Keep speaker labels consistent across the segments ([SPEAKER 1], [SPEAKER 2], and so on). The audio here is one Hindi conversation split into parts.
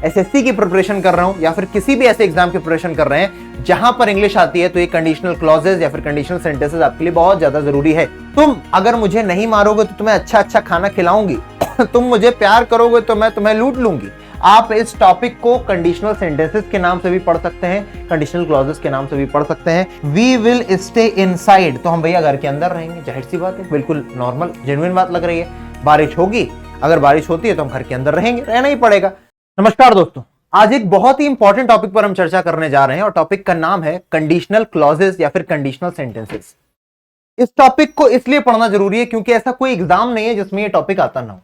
[SPEAKER 1] एसएससी की प्रिपरेशन कर रहा हूं या फिर किसी भी ऐसे एग्जाम की प्रिपरेशन कर रहे हैं जहां पर इंग्लिश आती है, तो ये कंडीशनल क्लॉजेज या फिर कंडीशनल सेंटेंसेस आपके लिए बहुत ज्यादा जरूरी है। तुम अगर मुझे नहीं मारोगे तो तुम्हें अच्छा अच्छा खाना खिलाऊंगी तुम मुझे प्यार करोगे तो मैं तुम्हें लूट लूंगी। आप इस टॉपिक को कंडीशनल सेंटेंसेस के नाम से भी पढ़ सकते हैं, कंडीशनल क्लॉजेस के नाम से भी पढ़ सकते हैं। वी विल स्टे इनसाइड, तो हम भैया घर के अंदर रहेंगे, जाहिर सी बात है, बिल्कुल नॉर्मल जेन्युइन बात लग रही है। बारिश होगी, अगर बारिश होती है तो हम घर के अंदर रहेंगे, रहना ही पड़ेगा। नमस्कार दोस्तों, आज एक बहुत ही इंपॉर्टेंट टॉपिक पर हम चर्चा करने जा रहे हैं और टॉपिक का नाम है कंडीशनल क्लॉजेस या फिर कंडीशनल सेंटेंसेस। इस टॉपिक को इसलिए पढ़ना जरूरी है क्योंकि ऐसा कोई एग्जाम नहीं है जिसमें ये टॉपिक आता ना हो।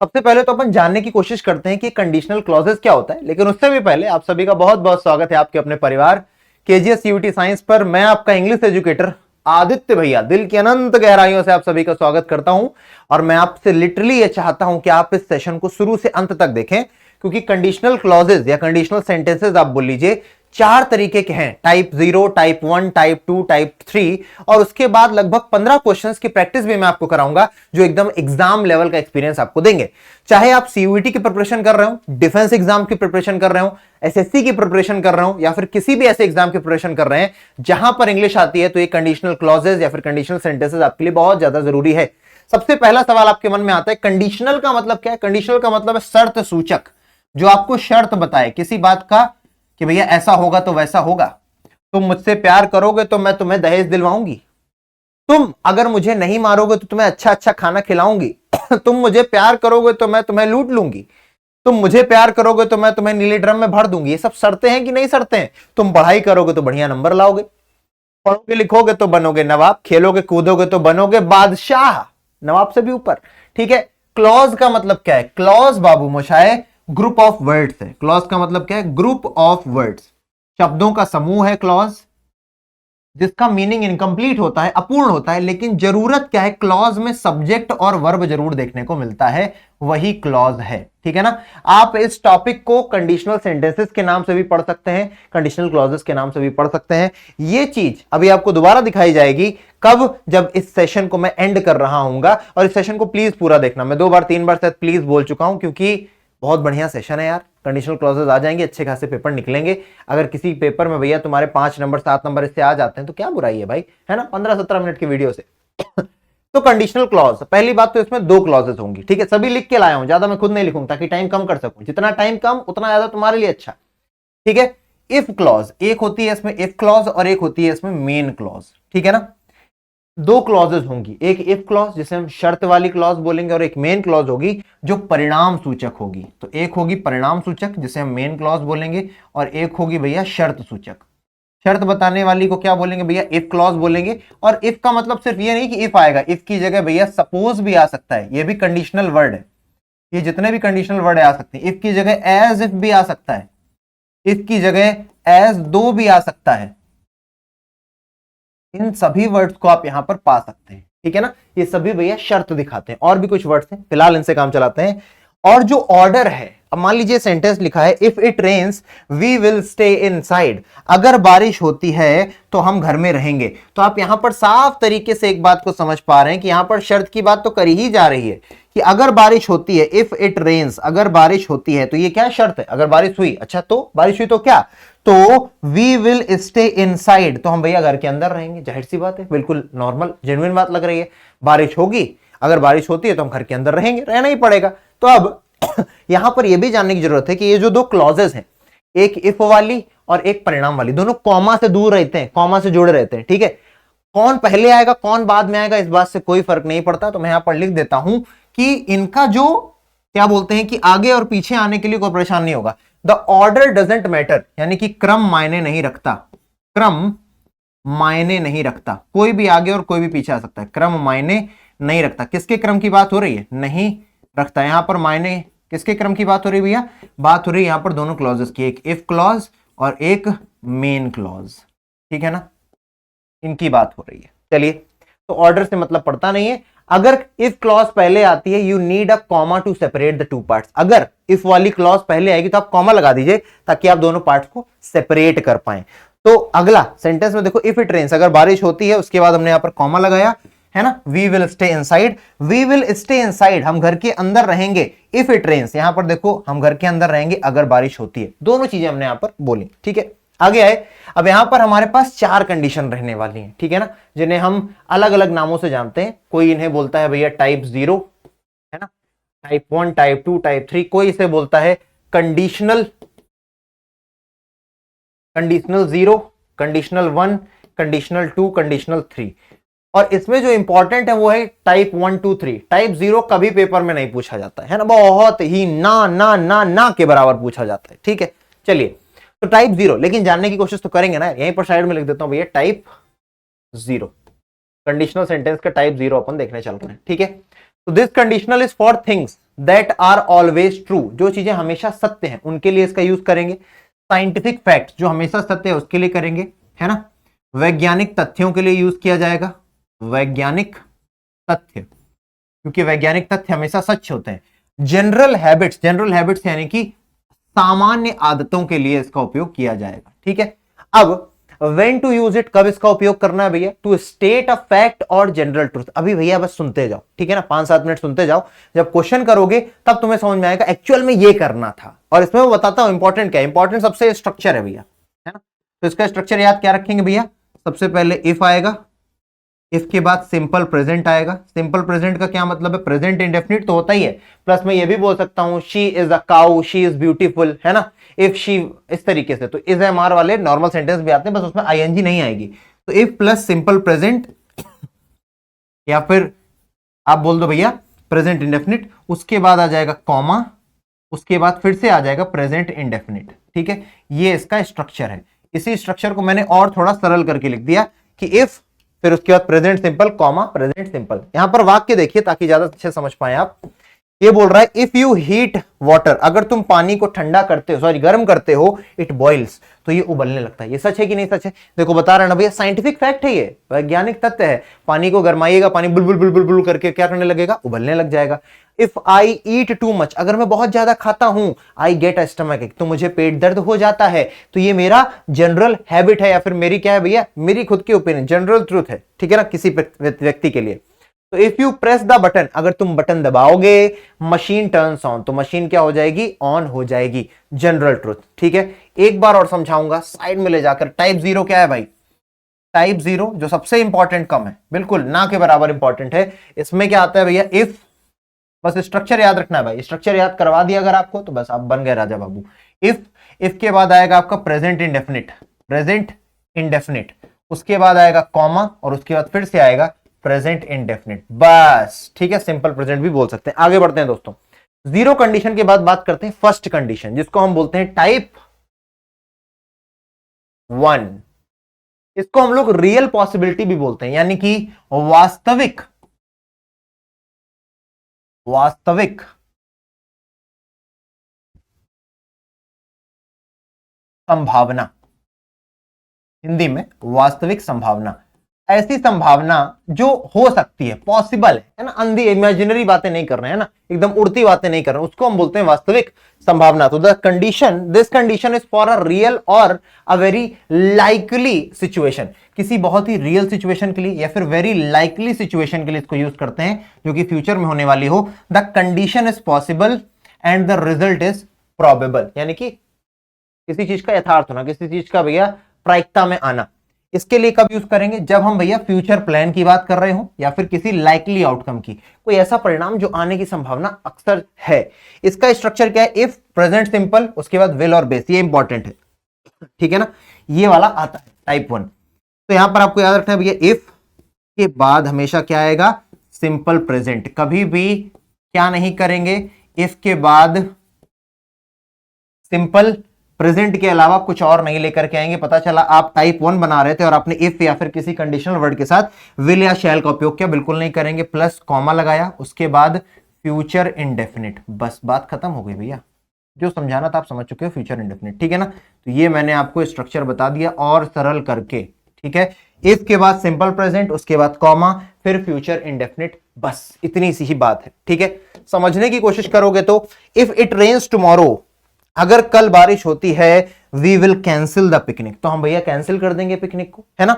[SPEAKER 1] सबसे पहले तो अपन जानने की कोशिश करते हैं कि कंडीशनल क्लॉजेस क्या होता है, लेकिन उससे भी पहले आप सभी का बहुत बहुत स्वागत है आपके अपने परिवार केजीएस यूटी साइंस पर। मैं आपका इंग्लिश एजुकेटर आदित्य भैया दिल की अनंत गहराइयों से आप सभी का स्वागत करता हूं और मैं आपसे लिटरली ये चाहता हूं कि आप इस सेशन को शुरू से अंत तक देखें, क्योंकि कंडीशनल क्लॉजेस या कंडीशनल सेंटेंसेस आप बोल लीजिए चार तरीके के हैं, टाइप 0, टाइप 1, टाइप 2, टाइप 3, और उसके बाद लगभग 15 क्वेश्चंस की प्रैक्टिस भी मैं आपको कराऊंगा जो एकदम एग्जाम लेवल का एक्सपीरियंस आपको देंगे। चाहे आप सीयूईटी की प्रिपरेशन कर रहे हो, डिफेंस एग्जाम की प्रिपरेशन कर रहे हो, एसएससी की प्रिपरेशन कर रहे हो या फिर किसी भी ऐसे एग्जाम की प्रिपरेशन कर रहे हैं जहां पर इंग्लिश आती है, तो ये कंडीशनल क्लॉजेस या फिर कंडीशनल सेंटेंसेस आपके लिए बहुत ज्यादा जरूरी है। सबसे पहला सवाल आपके मन में आता है, कंडीशनल का मतलब क्या है? कंडीशनल का मतलब है शर्त सूचक, जो आपको शर्त बताए किसी बात का कि भैया ऐसा होगा तो वैसा होगा। तुम मुझसे प्यार करोगे तो मैं तुम्हें दहेज दिलवाऊंगी। तुम अगर मुझे नहीं मारोगे तो तुम्हें अच्छा अच्छा खाना खिलाऊंगी तुम मुझे प्यार करोगे तो मैं तुम्हें लूट लूंगी। तुम मुझे प्यार करोगे तो मैं तुम्हें नीले ड्रम में भर दूंगी। ये सब शर्तें हैं कि नहीं शर्तें हैं? तुम पढ़ाई करोगे तो बढ़िया नंबर लाओगे, पढ़ोगे लिखोगे तो बनोगे नवाब, खेलोगे कूदोगे तो बनोगे बादशाह, नवाब से भी ऊपर। ठीक है। क्लॉज का मतलब क्या है? क्लॉज बाबू मोशाए ग्रुप ऑफ वर्ड्स है। क्लॉज का मतलब क्या है? ग्रुप ऑफ वर्ड्स, शब्दों का समूह है क्लॉज, जिसका मीनिंग इनकम्प्लीट होता है, अपूर्ण होता है, लेकिन जरूरत क्या है? क्लॉज में सब्जेक्ट और वर्ब जरूर देखने को मिलता है, वही क्लॉज है। ठीक है ना। आप इस टॉपिक को कंडीशनल सेंटेंसेस के नाम से भी पढ़ सकते हैं, कंडीशनल क्लॉजेस के नाम से भी पढ़ सकते हैं। ये चीज अभी आपको दोबारा दिखाई जाएगी कब? जब इस सेशन को मैं एंड कर रहा हूंगा, और इस सेशन को प्लीज पूरा देखना। मैं 2 बार 3 बार शायद प्लीज बोल चुका हूं, क्योंकि बहुत बढ़िया सेशन है यार। कंडीशनल क्लॉजेस आ जाएंगे, अच्छे खासे पेपर निकलेंगे। अगर किसी पेपर में भैया तुम्हारे 5 नंबर 7 नंबर इससे आ जाते हैं तो क्या बुराई है भाई, है ना, 15-17 मिनट की वीडियो से तो कंडीशनल क्लॉज, पहली बात तो इसमें 2 क्लॉजेस होंगी। ठीक है, सभी लिख के लाया हूं, ज्यादा मैं खुद नहीं लिखूंगा ताकि टाइम कम कर सकूं। जितना टाइम कम उतना ज्यादा तुम्हारे लिए अच्छा। ठीक है। इफ क्लॉज एक होती है इसमें, इफ क्लॉज, और एक होती है इसमें मेन क्लॉज। ठीक है ना। 2 क्लॉजेस होंगी, एक इफ क्लॉज जिसे हम शर्त वाली क्लॉज बोलेंगे, और एक मेन क्लॉज होगी जो परिणाम सूचक होगी। तो एक होगी परिणाम सूचक जिसे हम मेन क्लॉज बोलेंगे, और एक होगी भैया शर्त सूचक। शर्त बताने वाली को क्या बोलेंगे भैया? इफ क्लॉज बोलेंगे। और इफ का मतलब सिर्फ ये नहीं कि इफ आएगा, इफ की जगह भैया सपोज भी आ सकता है, ये भी कंडीशनल वर्ड है। ये जितने भी कंडीशनल वर्ड आ सकते हैं, इफ की जगह एज इफ भी आ सकता है, इफ की जगह एज दो भी आ सकता है। इन सभी वर्ड्स को आप यहां पर पा सकते हैं। ठीक है ना। ये सभी भैया शर्त दिखाते हैं, और भी कुछ वर्ड्स हैं, फिलहाल इनसे काम चलाते हैं। और जो ऑर्डर है, अब मान लीजिए सेंटेंस लिखा है if it rains we will stay inside, अगर बारिश होती है तो हम घर में रहेंगे। तो आप यहां पर साफ तरीके से एक बात को समझ पा रहे हैं कि यहां पर शर्त की बात तो करी ही जा रही है कि अगर बारिश होती है, इफ इट रेन्स, अगर बारिश होती है, तो ये क्या शर्त है? अगर बारिश हुई, अच्छा तो बारिश हुई तो क्या? तो वी विल स्टे इनसाइड, तो हम भैया घर के अंदर रहेंगे, जाहिर सी बात है, बिल्कुल नॉर्मल जेन्युइन बात लग रही है। बारिश होगी, अगर बारिश होती है तो हम घर के अंदर रहेंगे, रहना ही पड़ेगा। तो अब यहां पर यह भी जानने की जरूरत है कि ये जो 2 क्लॉजेस हैं, एक इफ वाली और एक परिणाम वाली, दोनों कॉमा से दूर रहते हैं, कॉमा से जुड़े रहते हैं। ठीक है। कौन पहले आएगा कौन बाद में आएगा इस बात से कोई फर्क नहीं पड़ता। तो मैं यहां पर लिख देता हूं कि इनका जो क्या बोलते हैं कि आगे और पीछे आने के लिए कोई परेशान नहीं होगा। द ऑर्डर डजेंट मैटर, यानी कि क्रम मायने नहीं रखता, क्रम मायने नहीं रखता। कोई भी आगे और कोई भी पीछे आ सकता है, क्रम मायने नहीं रखता। किसके क्रम की बात हो रही है? नहीं रखता। यहां पर मायने किसके क्रम की बात हो रही है भैया? बात हो रही है यहां पर दोनों क्लॉजेस की, एक इफ क्लॉज और एक मेन क्लॉज। ठीक है ना, इनकी बात हो रही है। चलिए, तो ऑर्डर से मतलब पड़ता नहीं है। अगर इफ क्लॉज पहले आती है, you need a comma two separate the 2 parts. अगर इफ वाली क्लॉज पहले आएगी तो आप कॉमा लगा दीजिए ताकि आप दोनों पार्ट्स को सेपरेट कर पाए। तो अगला सेंटेंस में देखो, इफ इट रेन्स, अगर बारिश होती है, उसके बाद हमने यहां पर कॉमा लगाया, है ना, we will stay inside, we will stay inside, हम घर के अंदर रहेंगे, इफ इट रेन्स, यहां पर देखो हम घर के अंदर रहेंगे अगर बारिश होती है। दोनों चीजें हमने यहां पर बोली, ठीक है। आगे आए, अब यहां पर हमारे पास 4 कंडीशन रहने वाली हैं, ठीक है ना, जिन्हें हम अलग अलग नामों से जानते हैं। कोई इन्हें बोलता है भैया टाइप 0, है ना, टाइप 1, टाइप 2, टाइप 3, कोई इसे बोलता है कंडीशनल 0, कंडीशनल 1, कंडीशनल 2, कंडीशनल 3। और इसमें जो इंपॉर्टेंट है वो है टाइप 1, 2, 3। टाइप 0 कभी पेपर में नहीं पूछा जाता है ना, बहुत ही ना के बराबर पूछा जाता है, ठीक है। चलिए, तो टाइप 0, लेकिन जानने की कोशिश तो करेंगे ना, यहीं पर साइड में लिख देता हूं भैया टाइप 0, कंडीशनल सेंटेंस का टाइप 0 अपन देखने चल रहे हैं, ठीक है। तो this conditional is for things that are always true, जो चीजें हमेशा सत्य हैं उनके लिए इसका यूज करेंगे। साइंटिफिक फैक्ट, जो हमेशा सत्य है उसके लिए करेंगे, है ना। वैज्ञानिक तथ्यों के लिए यूज किया जाएगा, वैज्ञानिक तथ्य, क्योंकि वैज्ञानिक तथ्य हमेशा सच होते हैं। जनरल हैबिट्स यानी कि सामान्य आदतों के लिए इसका उपयोग किया जाएगा, ठीक है। अब व्हेन टू यूज इट, कब इसका उपयोग करना है भैया, टू स्टेट अ फैक्ट और जनरल ट्रूथ। अभी भैया बस सुनते जाओ, ठीक है ना, 5-7 मिनट सुनते जाओ, जब क्वेश्चन करोगे तब तुम्हें समझ में आएगा एक्चुअल में ये करना था। और इसमें मैं बताता हूं इंपॉर्टेंट क्या है, इंपॉर्टेंट सबसे स्ट्रक्चर है भैया, है ना। तो इसका स्ट्रक्चर याद क्या रखेंगे भैया, सबसे पहले इफ आएगा, इफ के बाद सिंपल प्रेजेंट आएगा। सिंपल प्रेजेंट का क्या मतलब है, प्रेजेंट इंडेफिनिट तो होता ही है, प्लस मैं ये भी बोल सकता हूं she is a cow, she is beautiful, है ना, इफ शी, इस तरीके से। तो इज एम आर वाले नॉर्मल सेंटेंस भी आते हैं, बस उसमें आईएनजी नहीं आएगी। तो इफ प्लस सिंपल प्रेजेंट, या फिर आप बोल दो भैया प्रेजेंट इंडेफिनिट, उसके बाद आ जाएगा कॉमा, उसके बाद फिर से आ जाएगा प्रेजेंट इंडेफिनिट, ठीक है। ये इसका स्ट्रक्चर है। इसी स्ट्रक्चर को मैंने और थोड़ा सरल करके लिख दिया कि इफ, फिर उसके बाद present simple comma present simple. यहां पर वाक्य देखिए ताकि ज्यादा अच्छे समझ पाए आप। ये बोल रहा है इफ यू हीट वाटर, अगर तुम पानी को ठंडा करते हो, सॉरी गर्म करते हो, इट बॉइल्स, तो ये उबलने लगता है। ये सच है कि नहीं सच है, देखो बता रहा है ना भैया, साइंटिफिक फैक्ट है, ये वैज्ञानिक तथ्य है। पानी को गरमाइएगा, पानी बुलबुल बुलबुल बुल करके क्या करने लगेगा, उबलने लग जाएगा। If I eat too much, अगर मैं बहुत ज्यादा खाता हूं, आई गेट अ स्टमक एक, तो मुझे पेट दर्द हो जाता है। तो ये मेरा जनरल हैबिट है, या फिर मेरी क्या है भैया, मेरी खुद की ओपिनियन, जनरल ट्रूथ है, ठीक है ना, किसी व्यक्ति के लिए। तो if you press the button, अगर तुम बटन दबाओगे, मशीन टर्न्स ऑन, तो मशीन क्या हो जाएगी, ऑन हो जाएगी, जनरल ट्रूथ, ठीक है। एक बार और समझाऊंगा साइड में ले जाकर। टाइप 0 क्या है भाई, टाइप 0 जो सबसे इंपॉर्टेंट कम है, बिल्कुल ना के बराबर इंपॉर्टेंट है। इसमें क्या आता है भैया, इफ, बस स्ट्रक्चर याद रखना है भाई, स्ट्रक्चर याद करवा दिया अगर आपको तो बस आप बन गए राजा बाबू। इफ के बाद आएगा आपका प्रेजेंट इंडेफिनिट, उसके बाद आएगा कॉमा, और उसके बाद फिर से आएगा प्रेजेंट इंडेफिनिट, बस, ठीक है। सिंपल प्रेजेंट भी बोल सकते हैं। आगे बढ़ते हैं दोस्तों, 0 कंडीशन के बाद बात करते हैं फर्स्ट कंडीशन, जिसको हम बोलते हैं टाइप 1। इसको हम लोग रियल पॉसिबिलिटी भी बोलते हैं, यानी कि वास्तविक संभावना, हिंदी में वास्तविक संभावना, ऐसी संभावना जो हो सकती है, पॉसिबल है ना, अंधी इमेजिनरी बातें नहीं कर रहे हैं ना, एकदम उड़ती बातें नहीं कर रहे हैं, उसको हम बोलते हैं वास्तविक संभावना। तो this condition is for a real और अ वेरी लाइकली सिचुएशन, किसी बहुत ही रियल सिचुएशन के लिए या फिर वेरी लाइकली सिचुएशन के लिए इसको यूज करते हैं, जो कि फ्यूचर में होने वाली हो। The condition is possible and the result is probable, यानी कि किसी चीज का यथार्थ होना, किसी चीज का भैया प्रायिकता में आना। इसके लिए कब यूज करेंगे, जब हम भैया फ्यूचर प्लान की बात कर रहे हो, या फिर किसी लाइकली आउटकम की, कोई ऐसा परिणाम जो आने की संभावना अक्सर है। इसका स्ट्रक्चर क्या है, इफ प्रेजेंट सिंपल, उसके बाद विल और बेस, ये इंपॉर्टेंट है, ठीक है ना, ये वाला आता है टाइप 1। तो यहां पर आपको याद रखना है भैया, इफ के बाद हमेशा क्या आएगा, सिंपल प्रेजेंट, कभी भी क्या नहीं करेंगे, इफ के बाद सिंपल प्रेजेंट के अलावा कुछ और नहीं लेकर के आएंगे। पता चला आप टाइप 1 बना रहे थे और आपने इफ या फिर किसी कंडीशनल वर्ड के साथ विल या शैल का उपयोग किया, बिल्कुल नहीं करेंगे। प्लस कॉमा लगाया, उसके बाद फ्यूचर इंडेफिनिट, बस बात खत्म हो गई भैया, जो समझाना था आप समझ चुके हो, फ्यूचर इंडेफिनिट, ठीक है ना। तो ये मैंने आपको स्ट्रक्चर बता दिया और सरल करके, ठीक है। इफ के बाद सिंपल प्रेजेंट, उसके बाद कॉमा, फिर फ्यूचर इंडेफिनिट, बस इतनी सी ही बात है, ठीक है। समझने की कोशिश करोगे तो इफ इट रेन्स टुमारो, अगर कल बारिश होती है, we will cancel the picnic, तो हम भैया कैंसिल कर देंगे पिकनिक को, है ना।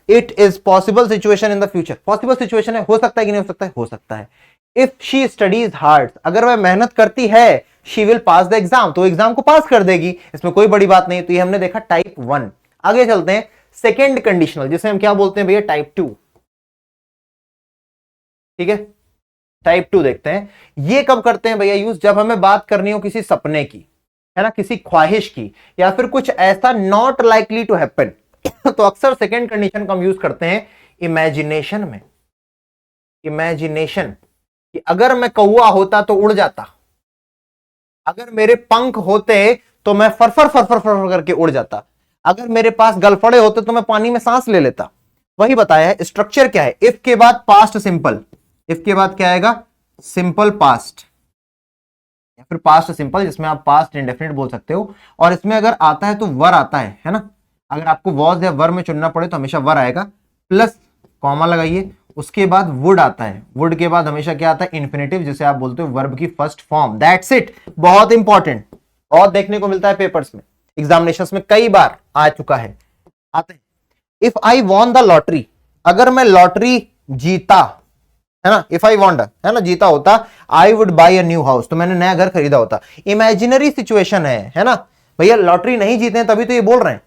[SPEAKER 1] It is possible situation in the future, possible situation है, हो सकता है कि नहीं हो सकता है, हो सकता है। इफ शी स्टडीज हार्ड, अगर वह मेहनत करती है, she will pass the exam, तो एग्जाम को पास कर देगी, इसमें कोई बड़ी बात नहीं। तो ये हमने देखा टाइप 1। आगे चलते हैं सेकेंड कंडीशनल, जिसे हम क्या बोलते हैं भैया, टाइप 2। ठीक है, टाइप 2 देखते हैं। ये कब करते हैं भैया यूज, जब हमें बात करनी हो किसी सपने की, है ना, किसी ख्वाहिश की, या फिर कुछ ऐसा नॉट लाइकली टू हैपन तो अक्सर सेकेंड कंडीशन का हम यूज करते हैं इमेजिनेशन में। इमेजिनेशन कि अगर मैं कौवा होता तो उड़ जाता, अगर मेरे पंख होते तो मैं फरफर फरफर फरफर करके उड़ जाता, अगर मेरे पास गलफड़े होते तो मैं पानी में सांस ले लेता। वही बताया है। स्ट्रक्चर क्या है, इफ के बाद पास्ट सिंपल, इफ के बाद क्या आएगा, सिंपल पास्ट या फिर पास्ट सिंपल, जिसमें आप पास्ट इंडेफिनिट बोल सकते हो। और इसमें अगर आता है तो वर आता है ना, अगर आपको वॉज या वर में चुनना पड़े तो हमेशा वर आएगा, प्लस कॉमा लगाइए। उसके बाद वुड आता है, वुड के बाद हमेशा क्या आता है, इन्फिनेटिव, जिसे आप बोलते हो वर्ब की फर्स्ट फॉर्म। दैट्स इट, बहुत इंपॉर्टेंट, बहुत देखने को मिलता है पेपर्स में, एग्जामिनेशंस में कई बार आ चुका है, आते हैं। If I won the lottery, अगर मैं लॉटरी जीता, है ना, इफ आई वॉन्ट, है ना, जीता होता, I would buy a new house, तो मैंने नया घर खरीदा होता। इमेजिनरी सिचुएशन है ना भैया, लॉटरी नहीं जीते हैं तभी तो ये बोल रहे हैं,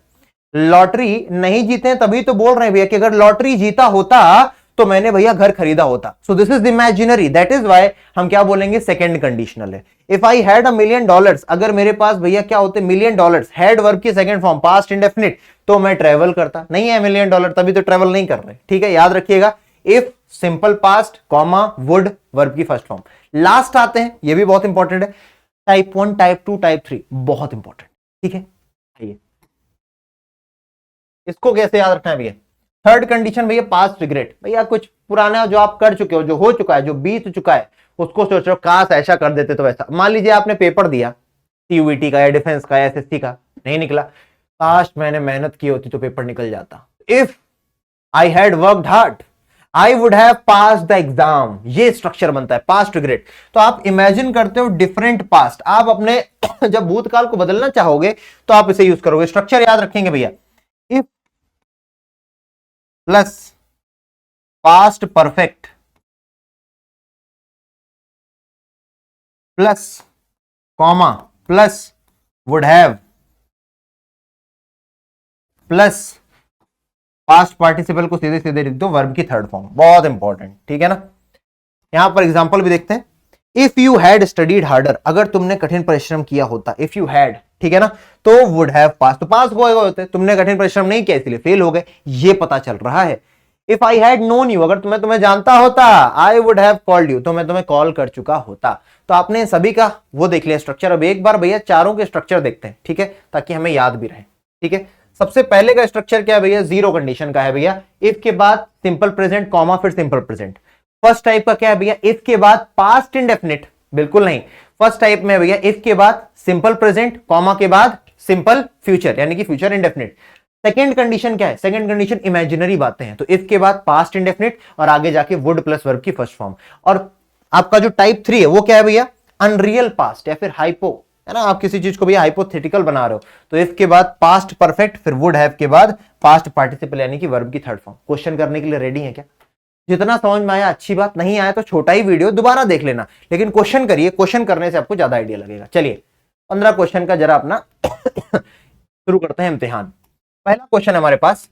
[SPEAKER 1] लॉटरी नहीं जीते हैं तभी तो बोल रहे हैं भैया कि अगर लॉटरी जीता होता तो मैंने भैया घर खरीदा होता। So this is imaginary, that is why हम क्या बोलेंगे, सेकंड कंडीशनल है। इफ आई हैड $1 million, अगर मेरे पास भैया क्या होते, $1 million, हैड वर्ब की सेकंड फॉर्म पास्ट इंडेफिनिट, तो मैं ट्रेवल करता। नहीं है $1 million, तभी तो ट्रेवल नहीं कर रहे। ठीक है, याद रखिएगा, if simple past comma would verb की फर्स्ट फॉर्म। लास्ट आते हैं, ये भी बहुत इंपॉर्टेंट है, टाइप 1, टाइप 2, टाइप 3, बहुत इंपॉर्टेंट। ठीक है, आइए इसको कैसे याद रखना है भैया। थर्ड कंडीशन भैया पास्ट रिग्रेट, भैया कुछ पुराना जो आप कर चुके हो, जो हो चुका है, जो बीत चुका है, उसको सोच रहे हो काश ऐसा कर देते तो वैसा। मान लीजिए आपने पेपर दिया सीयूईटी का या डिफेंस का या एसएससी का, नहीं निकला, काश मैंने मेहनत की होती तो पेपर निकल जाता। If I had worked hard I would have pass the exam, ये स्ट्रक्चर बनता है पास्ट रिग्रेट। तो आप इमेजिन करते हो डिफरेंट पास्ट, आप अपने जब भूतकाल को बदलना चाहोगे तो आप इसे यूज करोगे। स्ट्रक्चर याद रखेंगे भैया, if plus past perfect plus comma plus would have plus past participle को सीधे सीधे लिख दो वर्ब की थर्ड फॉर्म, बहुत इंपॉर्टेंट। ठीक है ना, यहां पर एग्जांपल भी देखते हैं। If you had studied harder, अगर तुमने कठिन परिश्रम किया होता, इफ यू हैड, ठीक है ना, तो वुड हैव पास, तो पास हो गए होते, तुमने कठिन परिश्रम नहीं किया इसलिए फेल हो गए, ये पता चल रहा है। If I had known you, अगर तुम्हें जानता होता, आई वुड हैव कॉल्ड यू, तो मैं तुम्हें कॉल कर चुका होता। तो आपने सभी का वो देख लिया स्ट्रक्चर। अब एक बार भैया चारों के स्ट्रक्चर देखते हैं, ठीक है, ताकि हमें याद भी रहे। ठीक है, सबसे पहले का स्ट्रक्चर क्या है भैया, जीरो कंडीशन का है भैया। इफ के बाद सिंपल प्रेजेंट कॉमा फिर सिंपल प्रेजेंट। फर्स्ट टाइप का क्या है भैया, इफ के बाद पास्ट इंडेफिनिट, बिल्कुल नहीं। फर्स्ट टाइप में भैया इफ के बाद सिंपल प्रेजेंट कॉमा के बाद सिंपल फ्यूचर, यानी कि फ्यूचर इंडेफिनिट। सेकंड कंडीशन क्या है, सेकंड कंडीशन इमेजिनरी बातें हैं, तो इफ के बाद पास्ट इंडेफिनिट और आगे जाके वुड प्लस वर्ब की फर्स्ट फॉर्म। और आपका जो टाइप 3 है वो क्या है भैया, अनरियल पास्ट या फिर हाइपो, है ना, आप किसी चीज को भी हाइपोथेटिकल बना रहे हो, तो इफ के बाद पास्ट परफेक्ट फिर वुड हैव के बाद पास्ट पार्टिसिपल यानी कि वर्ब की थर्ड फॉर्म। क्वेश्चन करने के लिए रेडी है क्या? जितना समझ में आया अच्छी बात, नहीं आया तो छोटा ही वीडियो दोबारा देख लेना, लेकिन क्वेश्चन करिए, क्वेश्चन करने से आपको ज्यादा आइडिया लगेगा। चलिए 15 क्वेश्चन का जरा अपना शुरू करते हैं इम्तिहान। पहला क्वेश्चन हमारे पास,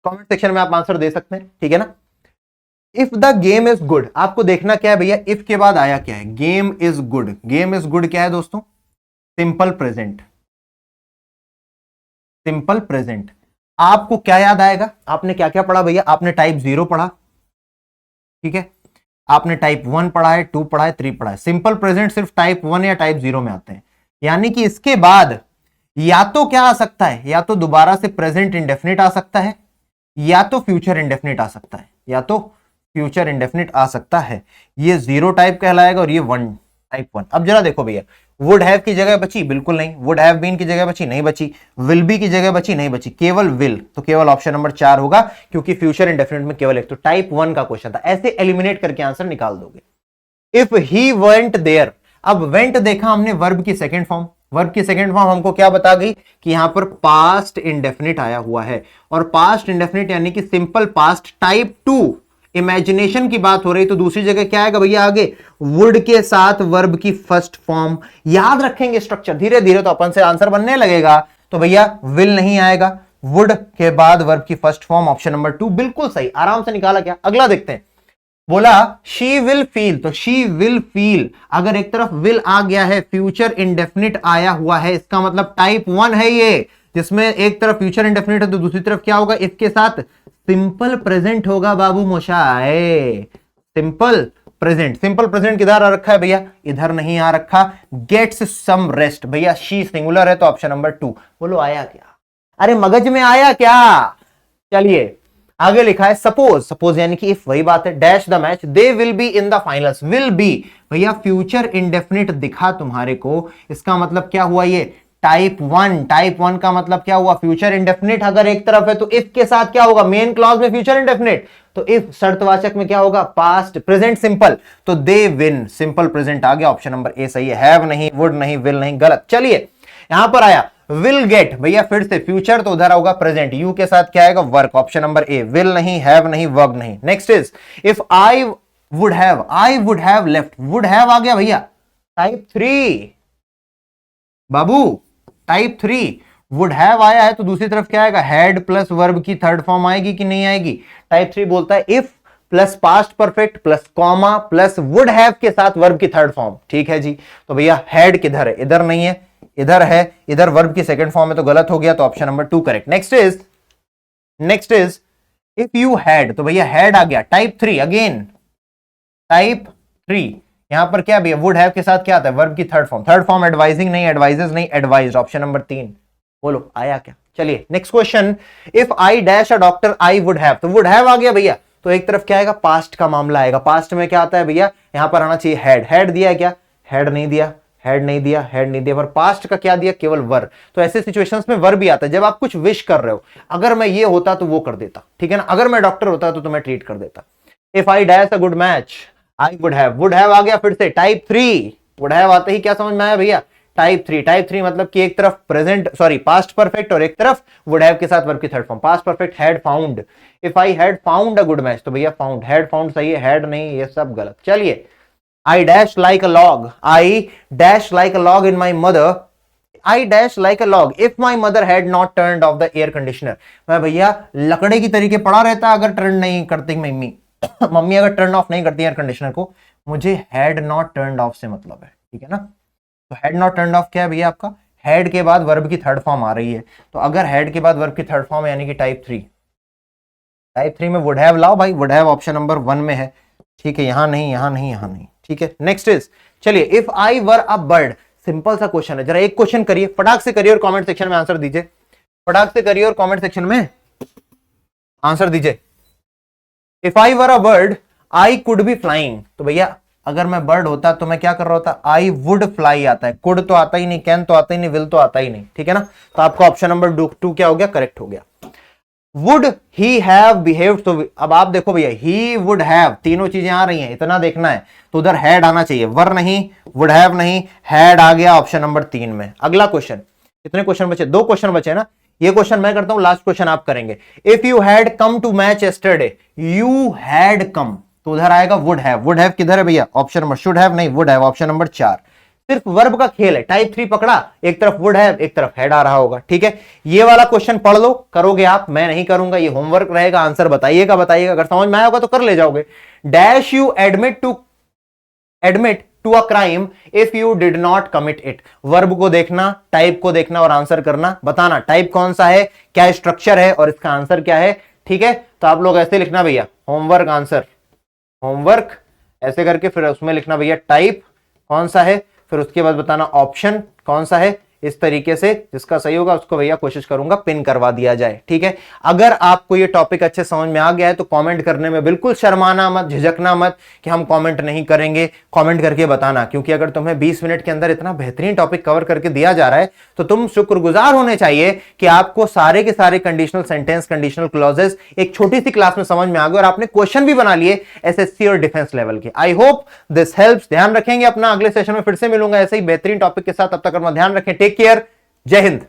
[SPEAKER 1] कमेंट सेक्शन में आप आंसर दे सकते हैं, ठीक है ना। If the game is good, आपको देखना क्या है भैया, इफ के बाद आया क्या है, game is good. Game is good क्या है दोस्तों, सिंपल प्रेजेंट, सिंपल प्रेजेंट। आपको क्या याद आएगा, आपने क्या क्या पढ़ा भैया, आपने टाइप 0 पढ़ा, ठीक है, आपने टाइप 1 पढ़ा है, 2 पढ़ा है, 3 पढ़ा है। सिंपल प्रेजेंट सिर्फ टाइप 1 या टाइप 0 में आते हैं, यानी कि इसके बाद या तो क्या आ सकता है, या तो दोबारा से प्रेजेंट इंडेफिनिट आ सकता है, या तो फ्यूचर इंडेफिनिट आ सकता है, या तो फ्यूचर इंडेफिनिट आ सकता है। ये 0 टाइप कहलाएगा और ये 1 टाइप 1। अब जरा देखो भैया, वुड हैव की जगह बची, बिल्कुल नहीं। वुड हैव बीन की जगह बची, नहीं बची। विल बी की जगह बची, नहीं बची, केवल विल, तो केवल ऑप्शन नंबर 4 होगा, क्योंकि फ्यूचर इंडेफिनिट में केवल एक। तो टाइप 1 का क्वेश्चन था, ऐसे एलिमिनेट करके आंसर निकाल दोगे। इफ ही वेंट देयर, अब वेंट देखा हमने वर्ब की सेकेंड फॉर्म, वर्ब की सेकंड फॉर्म हमको क्या बता गई कि यहां पर पास्ट इंडेफिनिट आया हुआ है, और पास्ट इंडेफिनिट यानी कि सिंपल पास्ट टाइप 2 इमेजिनेशन की बात हो रही, तो दूसरी जगह क्या आएगा भैया आगे, वुड के साथ वर्ब की फर्स्ट फॉर्म। याद रखेंगे स्ट्रक्चर, धीरे धीरे तो अपन से आंसर बनने लगेगा। तो भैया विल नहीं आएगा, वुड के बाद वर्ब की फर्स्ट फॉर्म, ऑप्शन नंबर 2 बिल्कुल सही, आराम से निकाला। क्या अगला देखते हैं, बोला शी विल फील, तो शी विल फील अगर एक तरफ विल आ गया है, फ्यूचर इंडेफिनिट आया हुआ है, इसका मतलब टाइप 1 है ये, जिसमें एक तरफ फ्यूचर इंडेफिनिट है तो दूसरी तरफ क्या होगा, इसके साथ सिंपल प्रेजेंट होगा बाबू Moshai, simple present. Simple present किधर आ रखा है भैया, इधर नहीं आ रखा। गेट्स सम रेस्ट, भैया शी सिंगुलर है तो ऑप्शन नंबर 2। बोलो आया क्या, अरे मगज में आया क्या। चलिए आगे लिखा है सपोज, सपोज यानी कि इफ, वही बात है। Dash the match, they will be in the finals, will be भैया फ्यूचर इंडेफिनिट दिखा तुम्हारे को, इसका मतलब क्या हुआ, ये टाइप 1। टाइप 1 का मतलब क्या हुआ, फ्यूचर इंडेफिनिट अगर एक तरफ है तो इफ के साथ क्या होगा, मेन क्लॉज में फ्यूचर इंडेफिनिट, तो इफ शर्तवाचक में क्या होगा, पास्ट प्रेजेंट सिंपल, तो दे विन सिंपल प्रेजेंट आ गया, ऑप्शन नंबर ए सही है। हैव नहीं, वुड नहीं, विल नहीं, गलत। चलिए यहां पर आया विल गेट, भैया फिर से फ्यूचर तो उधर होगा प्रेजेंट, यू के साथ क्या आएगा, work, option number A. Will नहीं, हैव नहीं, वर्ब नहीं। Next is if I would have left, would have आ गया भैया टाइप 3 बाबू, टाइप 3 वुड हैव आया है तो दूसरी तरफ क्या आएगा, हैड प्लस वर्ब की थर्ड फॉर्म आएगी कि नहीं आएगी। टाइप 3 बोलता है if plus past perfect plus comma plus would have के साथ वर्ब की थर्ड फॉर्म, ठीक है जी। तो भैया हैड किधर है, इधर नहीं है, इधर है, इधर वर्ब की सेकंड फॉर्म है तो गलत हो गया, तो option number 2 correct. Next is if you had, तो भैया हैड आ गया टाइप 3 अगेन, टाइप 3 यहां पर क्या भैया, वुड हैव के साथ क्या आता है, वर्ब की थर्ड फॉर्म एडवाइजिंग नहीं, एडवाइजेस नहीं, एडवाइज्ड, ऑप्शन नंबर 3। बोलो आया क्या। चलिए next question, if I dash a doctor I would have, तो वुड हैव आ गया भैया, तो एक तरफ क्या आएगा, पास्ट का मामला आएगा। पास्ट में क्या आता है भैया, यहां पर आना चाहिए हैड, हैड दिया है क्या, हैड नहीं दिया, हैड नहीं दिया, हैड नहीं दिया, पर पास्ट का क्या दिया, केवल वर। तो ऐसे सिचुएशंस में वर भी आता है, जब आप कुछ विश कर रहे हो, अगर मैं ये होता तो वो कर देता, ठीक है ना, अगर मैं डॉक्टर होता तो तुम्हें ट्रीट कर देता। If I dash a good match I would have आ गया फिर से टाइप 3, वुड हैव आते ही क्या समझ में आया भैया, टाइप 3। टाइप 3 मतलब कि एक तरफ प्रेजेंट सॉरी पास्ट परफेक्ट और एक तरफ वुड हैव के साथ वर्ब की third form. Past perfect had found, if I had found a good match, तो भैया फाउंड, हैड फाउंड सही है, हैड नहीं, ये सब गलत। चलिए I dash like a log. I dash like a log in my mother. I dash like a log if my mother had not turned off the air conditioner. मैं भैया लकड़े की तरीके पड़ा रहता अगर टर्न नहीं करती मम्मी मम्मी अगर टर्न ऑफ नहीं करती एयर कंडीशनर को, मुझे हैड नॉट टर्न ऑफ से मतलब है, ठीक है ना। तो हैड नॉट टर्न ऑफ क्या है भैया आपका, हैड के बाद वर्ब की थर्ड फॉर्म आ रही है, तो अगर हैड के बाद वर्ब की थर्ड फॉर्म यानी कि टाइप 3, टाइप 3 में वुड हैव लाओ भाई, वुड हैव ऑप्शन नंबर 1 में है, ठीक है, यहां नहीं, यहां नहीं, यहां नहीं, ठीक है। नेक्स्ट इज, चलिए if I were a bird, simple सा क्वेश्चन है, जरा एक क्वेश्चन करिए, फटाक से करिए और कमेंट सेक्शन में आंसर दीजिए, फटाक से करिए और कमेंट सेक्शन में आंसर दीजिए। If I were a bird I could be flying, तो भैया अगर मैं बर्ड होता तो मैं क्या कर रहा होता, आई वुड फ्लाई आता है, कुड तो आता ही नहीं, कैन तो आता ही नहीं, विल तो आता ही नहीं, ठीक है ना। तो आपका ऑप्शन नंबर 2 क्या हो गया, करेक्ट हो गया। वुड ही हैव बिहेव्ड, तो अब आप देखो भैया ही वुड हैव, तीनों चीजें आ रही हैं, इतना देखना है, तो उधर हैड आना चाहिए, वर नहीं, वुड हैव नहीं, हैड आ गया ऑप्शन नंबर 3 में। अगला क्वेश्चन, कितने क्वेश्चन बचे, 2 क्वेश्चन बचे ना, ये क्वेश्चन मैं करता हूं, लास्ट क्वेश्चन आप करेंगे। If you had come to match yesterday, you had come, तो उधर आएगा वुड हैव किधर है भैया, ऑप्शन नंबर, शुड हैव नहीं, वुड हैव, ऑप्शन नंबर 4। सिर्फ वर्ब का खेल है, टाइप 3 पकड़ा, एक तरफ वुड हैव एक तरफ हैड आ रहा होगा, ठीक है। ये वाला क्वेश्चन पढ़ लो, करोगे आप, मैं नहीं करूंगा, ये होमवर्क रहेगा, आंसर बताइएगा, अगर समझ में आया होगा तो कर ले जाओगे। Dash you admit to a crime if you did not commit it, verb को देखना, टाइप को देखना और आंसर करना, बताना टाइप कौन सा है, क्या स्ट्रक्चर है और इसका आंसर क्या है, ठीक है। तो आप लोग ऐसे लिखना भैया, होमवर्क आंसर, होमवर्क ऐसे करके फिर उसमें लिखना भैया टाइप कौन सा है, फिर उसके बाद बताना ऑप्शन कौन सा है, इस तरीके से जिसका सही होगा उसको भैया कोशिश करूंगा पिन करवा दिया जाए, ठीक है। अगर आपको ये टॉपिक अच्छे समझ में आ गया है तो कमेंट करने में बिल्कुल शर्माना मत, झिझकना मत कि हम कमेंट नहीं करेंगे, कमेंट करके बताना, क्योंकि अगर तुम्हें 20 मिनट के अंदर इतना बेहतरीन टॉपिक कवर करके दिया जा रहा है तो तुम शुक्रगुजार होने चाहिए कि आपको सारे के सारे कंडीशनल सेंटेंस, कंडीशनल क्लॉजेस एक छोटी सी क्लास में समझ में आ गए और आपने क्वेश्चन भी बना लिए एसएससी और डिफेंस लेवल के। I hope this helps. ध्यान रखेंगे अपना, अगले सेशन में फिर से मिलूंगा ऐसे ही बेहतरीन टॉपिक के साथ। तब तक अपना ध्यान रखें, टेक केयर, जय हिंद।